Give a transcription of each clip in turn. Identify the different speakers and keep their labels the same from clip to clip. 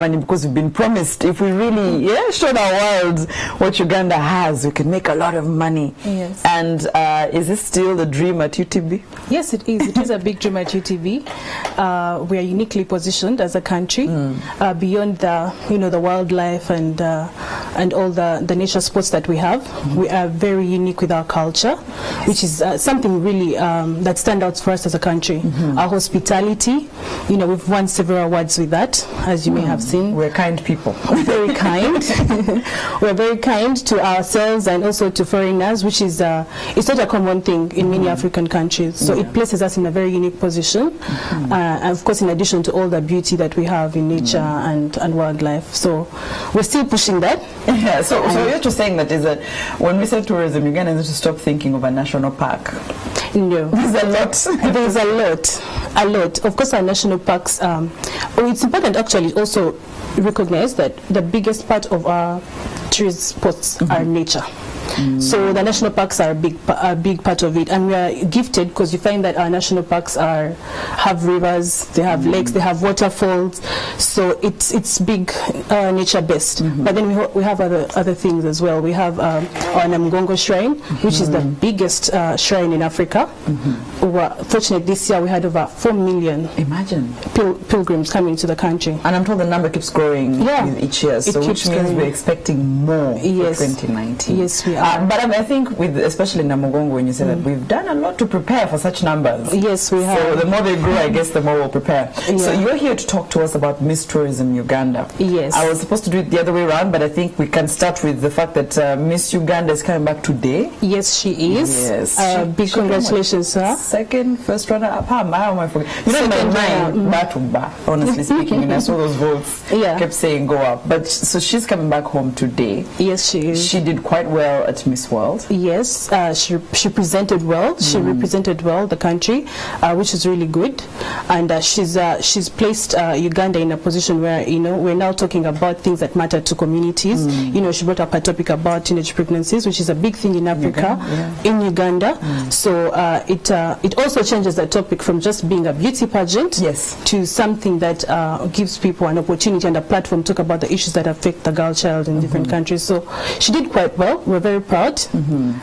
Speaker 1: money because we've been promised if we really showed our world what Uganda has, we can make a lot of money.
Speaker 2: Yes.
Speaker 1: And is this still the dream at UTB?
Speaker 2: Yes, it is. It is a big dream at UTB. We are uniquely positioned as a country beyond the the wildlife and all the nature sports that we have. We are very unique with our culture, which is something really that stands out for us as a country. Our hospitality, we've won several awards with that, as you may have seen.
Speaker 1: We're kind people.
Speaker 2: Very kind. We're very kind to ourselves and also to foreigners, which is it's not a common thing in many African countries. So it places us in a very unique position, and of course, in addition to all the beauty that we have in nature and wildlife. So we're still pushing that.
Speaker 1: Yeah. So you're just saying that is that when we say tourism, Uganda needs to stop thinking of a national park.
Speaker 2: No,
Speaker 1: there's a lot.
Speaker 2: There's a lot. Of course, our national parks. It's important actually also recognize that the biggest part of our tourist spots are nature. So the national parks are a big part of it, and we are gifted because you find that our national parks have rivers, they have lakes, they have waterfalls. So it's big nature based. But then we have other things as well. We have our Namugongo Shrine, which is the biggest shrine in Africa. Fortunately, this year we had over 4 million pilgrims coming to the country.
Speaker 1: And I'm told the number keeps growing with each year, so which means we're expecting more for 2019.
Speaker 2: Yes, we are.
Speaker 1: But I think especially in Namugongo, when you say that we've done a lot to prepare for such numbers.
Speaker 2: Yes, we have.
Speaker 1: So the more they grow, I guess the more we'll prepare. So you're here to talk to us about Miss Tourism Uganda.
Speaker 2: Yes.
Speaker 1: I was supposed to do it the other way around, but I think we can start with the fact that Miss Uganda is coming back today.
Speaker 2: Yes, she is.
Speaker 1: Yes.
Speaker 2: Big congratulations, sir.
Speaker 1: First runner up. How am I forgetting? In my mind, honestly speaking, and I saw those votes kept saying go up. But so she's coming back home today.
Speaker 2: Yes, she is.
Speaker 1: She did quite well at Miss World.
Speaker 2: Yes, she presented well. She represented well the country, which is really good. And she's placed Uganda in a position where we're now talking about things that matter to communities. She brought up a topic about teenage pregnancies, which is a big thing in Africa, in Uganda. So it also changes the topic from just being a beauty pageant to something that gives people an opportunity and a platform to talk about the issues that affect the girl child in different countries. So she did quite well. We're very proud.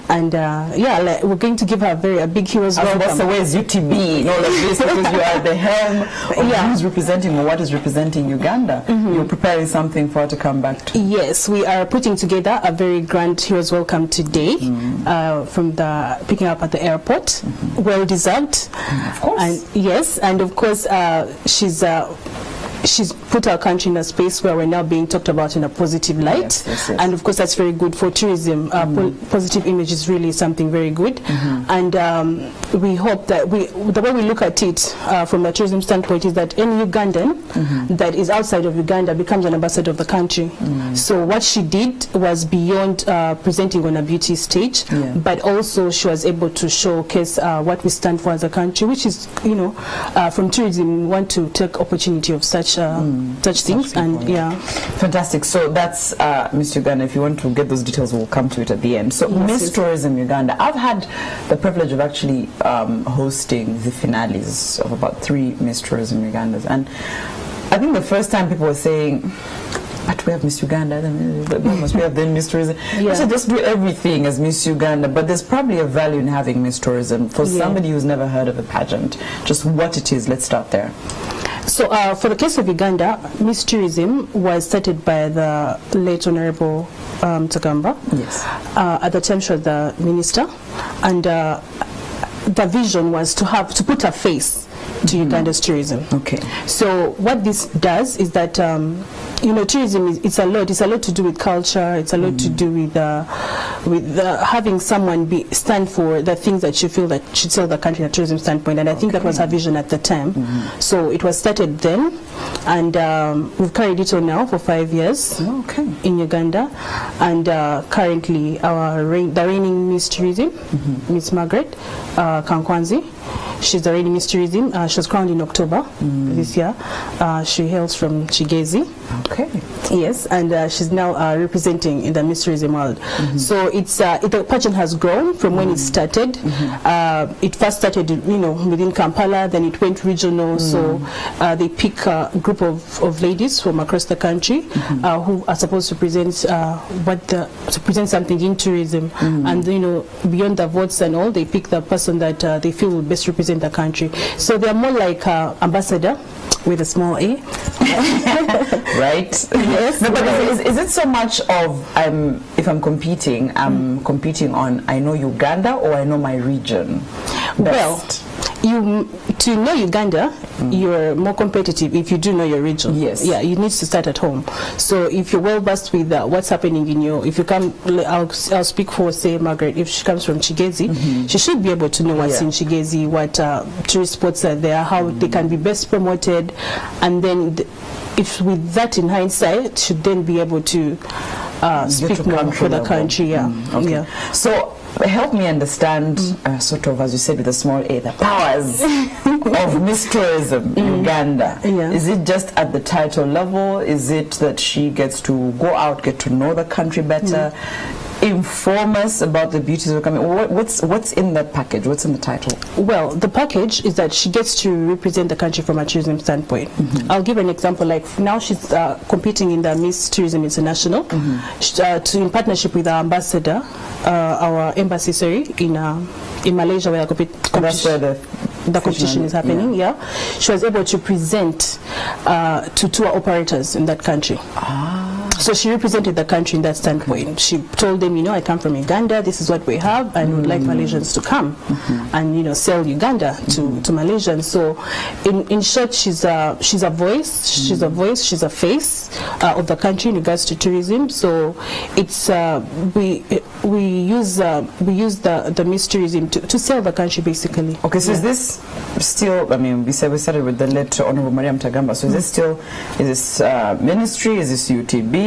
Speaker 2: And we're going to give her a big hero's welcome.
Speaker 1: That's the way is UTB and all of this, because you are the helm of who's representing or what is representing Uganda. You're preparing something for her to come back to. Yes,
Speaker 2: we are putting together a very grand hero's welcome today from picking up at the airport. Well deserved.
Speaker 1: Of course.
Speaker 2: And of course she's put our country in a space where we're now being talked about in a positive light. Yes. And of course that's very good for tourism. Positive image is really something very good. And we hope that the way we look at it from the tourism standpoint is that any Ugandan that is outside of Uganda becomes an ambassador of the country. So what she did was beyond presenting on a beauty stage, but also she was able to showcase what we stand for as a country, which is, from tourism we want to take opportunity of such things.
Speaker 1: Fantastic. So that's Miss Uganda. If you want to get those details, we'll come to it at the end. So Miss Tourism Uganda, I've had the privilege of actually hosting the finales of about 3 Miss Tourism Ugandas, and I think the first time people were saying, but we have Miss Uganda, we have then Miss Tourism. So just do everything as Miss Uganda, but there's probably a value in having Miss Tourism for somebody who's never heard of a pageant. Just what it is, let's start there.
Speaker 2: So for the case of Uganda, Miss Tourism was started by the late Honorable Takamba.
Speaker 1: Yes.
Speaker 2: At the time she was the minister, and the vision was to put a face to Uganda's tourism. Okay. So what this does is that tourism it's a lot to do with culture. It's a lot to do with having someone stand for the things that you feel that should sell the country in a tourism standpoint. And I think that was her vision at the time. So it was started then, and we've carried it on now for 5 years in Uganda. And currently the reigning Miss Tourism, Miss Margaret Kankwanzi, she's already Miss Tourism. She was crowned in October this year. She hails from Chigezi.
Speaker 1: Okay.
Speaker 2: Yes, and she's now representing in the Miss Tourism world. So the pageant has grown from when it started. It first started, within Kampala, then it went regional. So they pick a group of ladies from across the country who are supposed to present something in tourism, and beyond the votes and all, they pick the person that they feel will best represent the country. So they are more like ambassador with a small a.
Speaker 1: Right?
Speaker 2: Yes.
Speaker 1: No, but is it so much of if I'm competing on I know Uganda or I know my region best?
Speaker 2: Well, to know Uganda, you're more competitive if you do know your region.
Speaker 1: Yes.
Speaker 2: Yeah, you need to start at home. So if you're well versed with what's happening in if you come, I'll speak for, say, Margaret, if she comes from Chigezi, she should be able to know what's in Chigezi, what tourist spots are there, how they can be best promoted, and then if with that in hindsight, should then be able to speak more for the country. Yeah.
Speaker 1: Okay.
Speaker 2: Yeah.
Speaker 1: So help me understand, sort of, as you said with a small a, the powers of Miss Tourism Uganda.
Speaker 2: Yeah.
Speaker 1: Is it just at the title level? Is it that she gets to go out, get to know the country better, inform us about the beauties of the country? What's in that package? What's in the title?
Speaker 2: Well, the package is that she gets to represent the country from a tourism standpoint. I'll give an example. Like now she's competing in the Miss Tourism International in partnership with our ambassador, our embassy, in Malaysia, where the competition is happening. Yeah. She was able to present to tour operators in that country. So she represented the country in that standpoint. She told them, I come from Uganda, this is what we have, and would like Malaysians to come and, sell Uganda to Malaysians. So in short, she's a voice, she's a face of the country in regards to tourism. So it's we use the Miss Tourism to sell the country, basically.
Speaker 1: Okay, so is this still, we started with the late Honorable Mariam Tagamba, so is this ministry, is this UTB?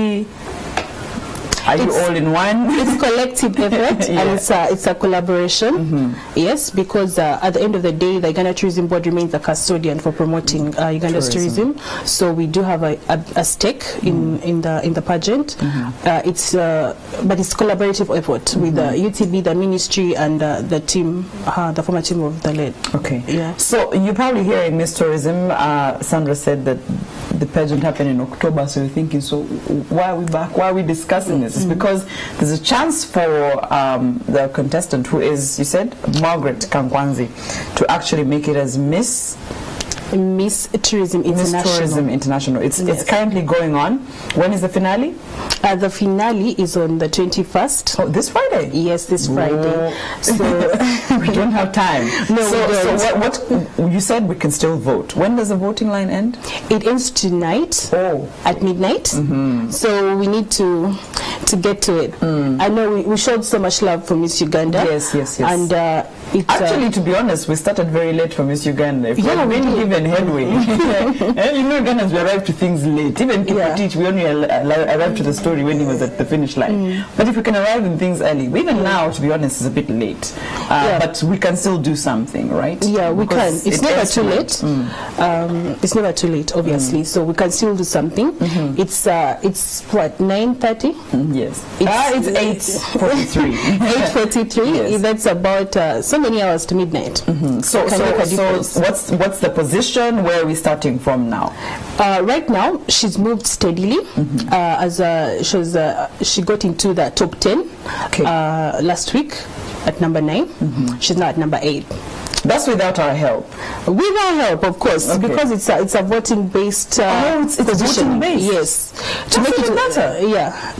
Speaker 1: Are you all in one? It's
Speaker 2: collective effort, and it's a collaboration. Yes, because at the end of the day, the Uganda Tourism Board remains a custodian for promoting Uganda's tourism. So we do have a stake in the pageant. But it's collaborative effort with the UTB, the ministry, and the team, the former team of the late.
Speaker 1: Okay.
Speaker 2: Yeah.
Speaker 1: So you're probably hearing Miss Tourism. Sandra said that the pageant happened in October, so you're thinking, so why are we back? Why are we discussing this? It's because there's a chance for the contestant, who is, you said, Margaret Kankwanzi, to actually make it as Miss
Speaker 2: Tourism International.
Speaker 1: Miss Tourism International. It's currently going on. When is the finale?
Speaker 2: The finale is on the 21st.
Speaker 1: Oh, this Friday?
Speaker 2: Yes, this Friday. So
Speaker 1: we don't have time.
Speaker 2: No,
Speaker 1: so what you said, we can still vote. When does the voting line end?
Speaker 2: It ends tonight at midnight. So we need to get to it. I know we showed so much love for Miss Uganda.
Speaker 1: Yes.
Speaker 2: And
Speaker 1: actually, to be honest, we started very late for Miss Uganda. If we really given headway. Ugandans, we arrived to things late. Even Kipatich, we only arrived to the story when he was at the finish line. But if we can arrive in things early, even now, to be honest, is a bit late. But we can still do something, right?
Speaker 2: Yeah, we can. It's never too late. It's never too late, obviously. So we can still do something. It's what, 9:30?
Speaker 1: Yes. It's 8:43.
Speaker 2: 8:43.
Speaker 1: Yes.
Speaker 2: That's about so many hours to midnight.
Speaker 1: So what's the position? Where are we starting from now?
Speaker 2: Right now, she's moved steadily. She got into the top 10 last week at number 9. She's now at number 8.
Speaker 1: That's without our help.
Speaker 2: With our help, of course, because it's a voting-based
Speaker 1: it's
Speaker 2: position.
Speaker 1: Voting-based.
Speaker 2: Yes.
Speaker 1: To make it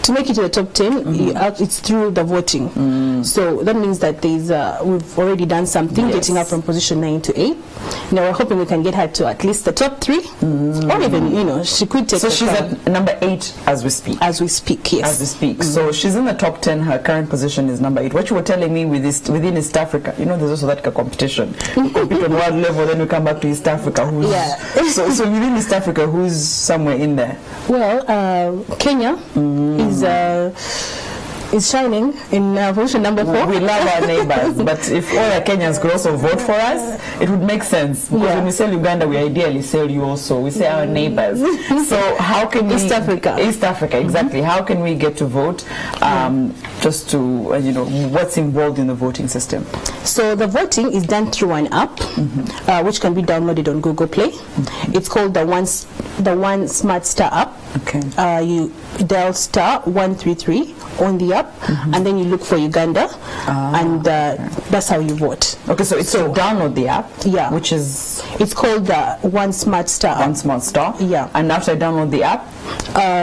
Speaker 2: to make it to the top 10, it's through the voting. So that means that we've already done something, getting her from position 9 to 8. Now we're hoping we can get her to at least the top 3, or even she could take.
Speaker 1: So she's at number 8 as we speak.
Speaker 2: As we speak, yes.
Speaker 1: As we speak. So she's in the top 10. Her current position is number 8. What you were telling me within East Africa, there's also that competition. We compete on world level, then we come back to East Africa. So within East Africa, who's somewhere in there?
Speaker 2: Well, Kenya is shining in position number 4.
Speaker 1: We love our neighbors, but if all the Kenyans could also vote for us, it would make sense, because when we sell Uganda, we ideally sell you also. We say our neighbors. So how can we... East Africa, exactly. How can we get to vote? Just to, what's involved in the voting system?
Speaker 2: So the voting is done through an app, which can be downloaded on Google Play. It's called the One Smart Star app.
Speaker 1: Okay.
Speaker 2: You dial star 133 on the app, and then you look for Uganda, and that's how you vote.
Speaker 1: Okay, so it's to download the app, which is...
Speaker 2: It's called the One Smart Star app.
Speaker 1: One Smart Star?
Speaker 2: Yeah.
Speaker 1: And after I download the app?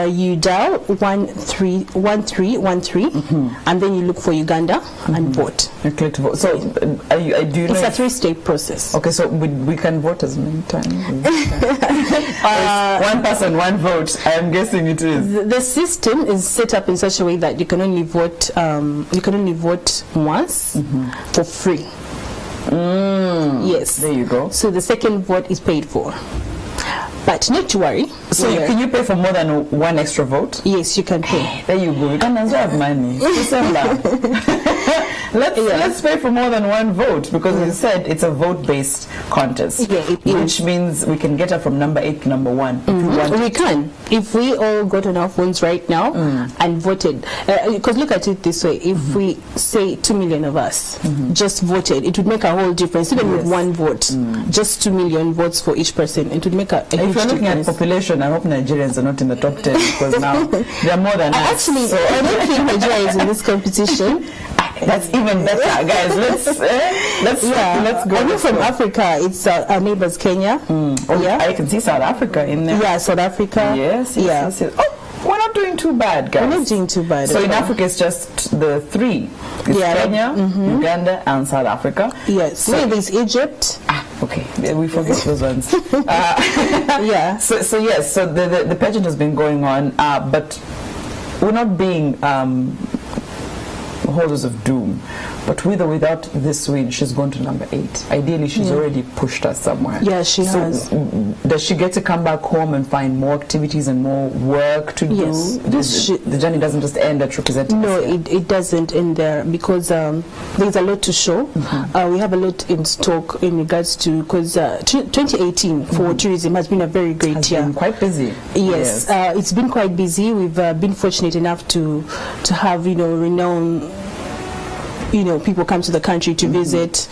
Speaker 2: You dial 1313, and then you look for Uganda and vote.
Speaker 1: You click to vote. So, do you know...
Speaker 2: It's a 3-step process.
Speaker 1: Okay, so we can vote as many times? One person, one vote. I am guessing it is.
Speaker 2: The system is set up in such a way that you can only vote. You can only vote once for free. Yes.
Speaker 1: There you go.
Speaker 2: So the second vote is paid for. But not to worry.
Speaker 1: So can you pay for more than one extra vote?
Speaker 2: Yes, you can pay.
Speaker 1: There you go. You can also have money. Let's pay for more than one vote, because we said it's a vote-based contest, which means we can get her from number 8 to number 1.
Speaker 2: We can, if we all got on our phones right now and voted. Because look at it this way: if we say 2 million of us just voted, it would make a whole difference. Even with one vote, just 2 million votes for each person, it would make a huge difference.
Speaker 1: If you're looking at population, I hope Nigerians are not in the top 10, because now they are more than us.
Speaker 2: Actually, so I don't think Nigeria is in this competition.
Speaker 1: That's even better, guys. Let's go.
Speaker 2: Only from Africa, it's our neighbors, Kenya.
Speaker 1: I can see South Africa in there.
Speaker 2: Yeah, South Africa.
Speaker 1: Yes. Oh, we're not doing too bad, guys.
Speaker 2: We're not doing too bad.
Speaker 1: So in Africa, it's just the 3. It's Kenya, Uganda, and South Africa.
Speaker 2: Yes. So there's Egypt.
Speaker 1: Okay, we forget those ones. So yes, so the pageant has been going on, but we're not being holders of doom, but with or without this win, she's gone to number 8. Ideally, she's already pushed us somewhere.
Speaker 2: Yeah, she has.
Speaker 1: Does she get to come back home and find more activities and more work to do? The journey doesn't just end at representing.
Speaker 2: No, it doesn't end there, because there's a lot to show. We have a lot in stock in regards to, because 2018 for tourism has been a very great year.
Speaker 1: Been quite busy.
Speaker 2: Yes, it's been quite busy. We've been fortunate enough to have renowned people come to the country to visit.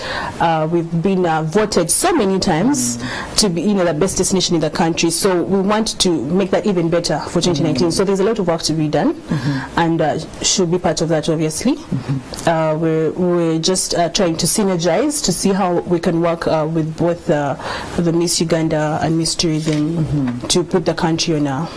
Speaker 2: We've been voted so many times to be the best destination in the country, so we want to make that even better for 2019. So there's a lot of work to be done, and should be part of that, obviously. We're just trying to synergize to see how we can work with both the Miss Uganda and Miss Tourism to put the country on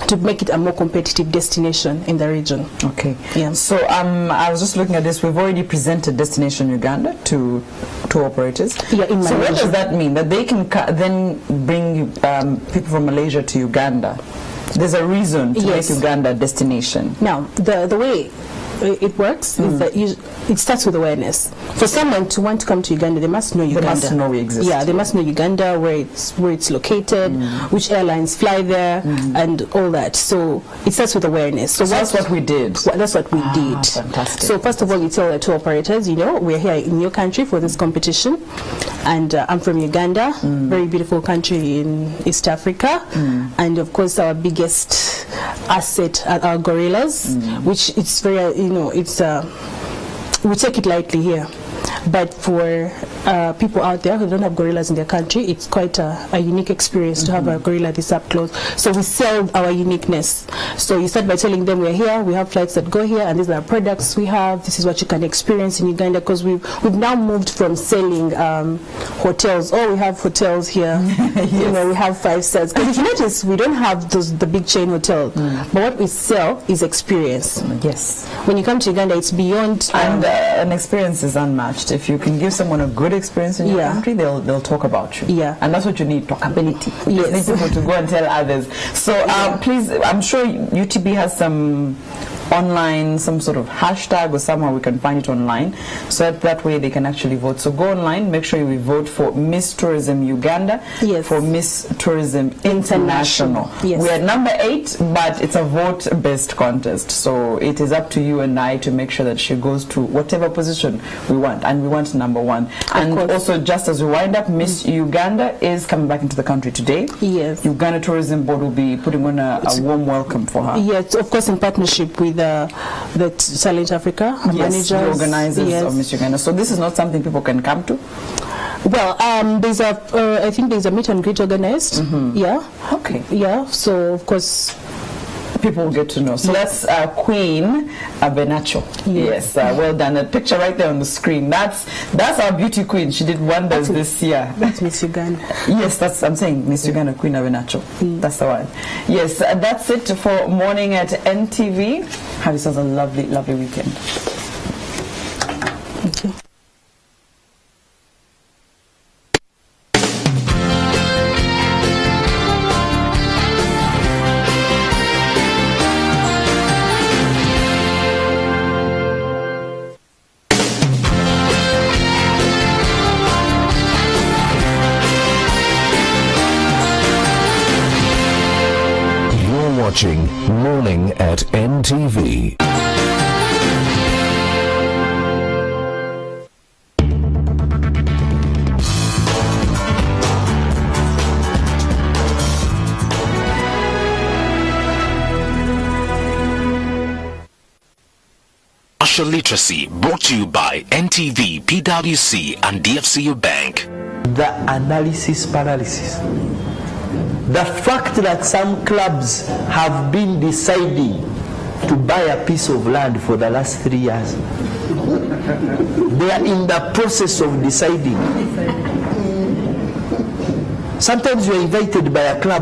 Speaker 2: to make it a more competitive destination in the region.
Speaker 1: Okay. Yeah. So I was just looking at this. We've already presented Destination Uganda to tour operators.
Speaker 2: Yeah, in Malaysia.
Speaker 1: So what does that mean? That they can then bring people from Malaysia to Uganda? There's a reason to make Uganda a destination.
Speaker 2: Now, the way it works is that it starts with awareness. For someone to want to come to Uganda, they must know Uganda.
Speaker 1: They must know we exist.
Speaker 2: Yeah, they must know Uganda, where it's located, which airlines fly there, and all that. So it starts with awareness. So
Speaker 1: that's what we did.
Speaker 2: That's what we did.
Speaker 1: Fantastic.
Speaker 2: So first of all, you tell the tour operators, we're here in your country for this competition, and I'm from Uganda, very beautiful country in East Africa, and of course our biggest asset are our gorillas, which it's very we take it lightly here, but for people out there who don't have gorillas in their country, it's quite a unique experience to have a gorilla this up close. So we sell our uniqueness. So you start by telling them we're here, we have flights that go here, and these are products we have, this is what you can experience in Uganda, because we've now moved from selling hotels. We have hotels here. We have 5 stars. Because if you notice, we don't have the big chain hotel, but what we sell is experience.
Speaker 1: Yes.
Speaker 2: When you come to Uganda, it's beyond.
Speaker 1: And an experience is unmatched. If you can give someone a good experience in your country, they'll talk about you.
Speaker 2: Yeah.
Speaker 1: And that's what you need, talkability. You
Speaker 2: Yes.
Speaker 1: need people to go and tell others. So please, I'm sure UTB has some online, some sort of hashtag or somehow we can find it online, so that way they can actually vote. So go online, make sure you vote for Miss Tourism Uganda,
Speaker 2: Yes.
Speaker 1: for Miss Tourism International.
Speaker 2: Yes.
Speaker 1: We are number 8, but it's a vote-based contest, so it is up to you and I to make sure that she goes to whatever position we want, and we want number 1. And also, just as we wind up, Miss Uganda is coming back into the country today.
Speaker 2: Yes.
Speaker 1: Uganda Tourism Board will be putting on a warm welcome for her.
Speaker 2: Yes, of course, in partnership with the Talent Africa managers,
Speaker 1: the organizers
Speaker 2: yes.
Speaker 1: of Miss Uganda. So this is not something people can come to?
Speaker 2: Well, there's I think there's a meet and greet organized. Yeah.
Speaker 1: Okay.
Speaker 2: Yeah. So of course,
Speaker 1: people will get to know. So that's Queen Benacho. Yes, well done. A picture right there on the screen. That's our beauty queen. She did wonders this year.
Speaker 2: That's Miss Uganda.
Speaker 1: Yes, I'm saying Miss Uganda, Queen Benacho. That's the one. Yes, that's it for Morning at NTV. Have yourselves a lovely, lovely weekend.
Speaker 2: Thank you.
Speaker 3: Watching Morning at NTV.
Speaker 4: Financial literacy brought to you by NTV, PwC, and DFCU Bank.
Speaker 5: The analysis paralysis. The fact that some clubs have been deciding to buy a piece of land for the last 3 years. They are in the process of deciding. Sometimes you are invited by a club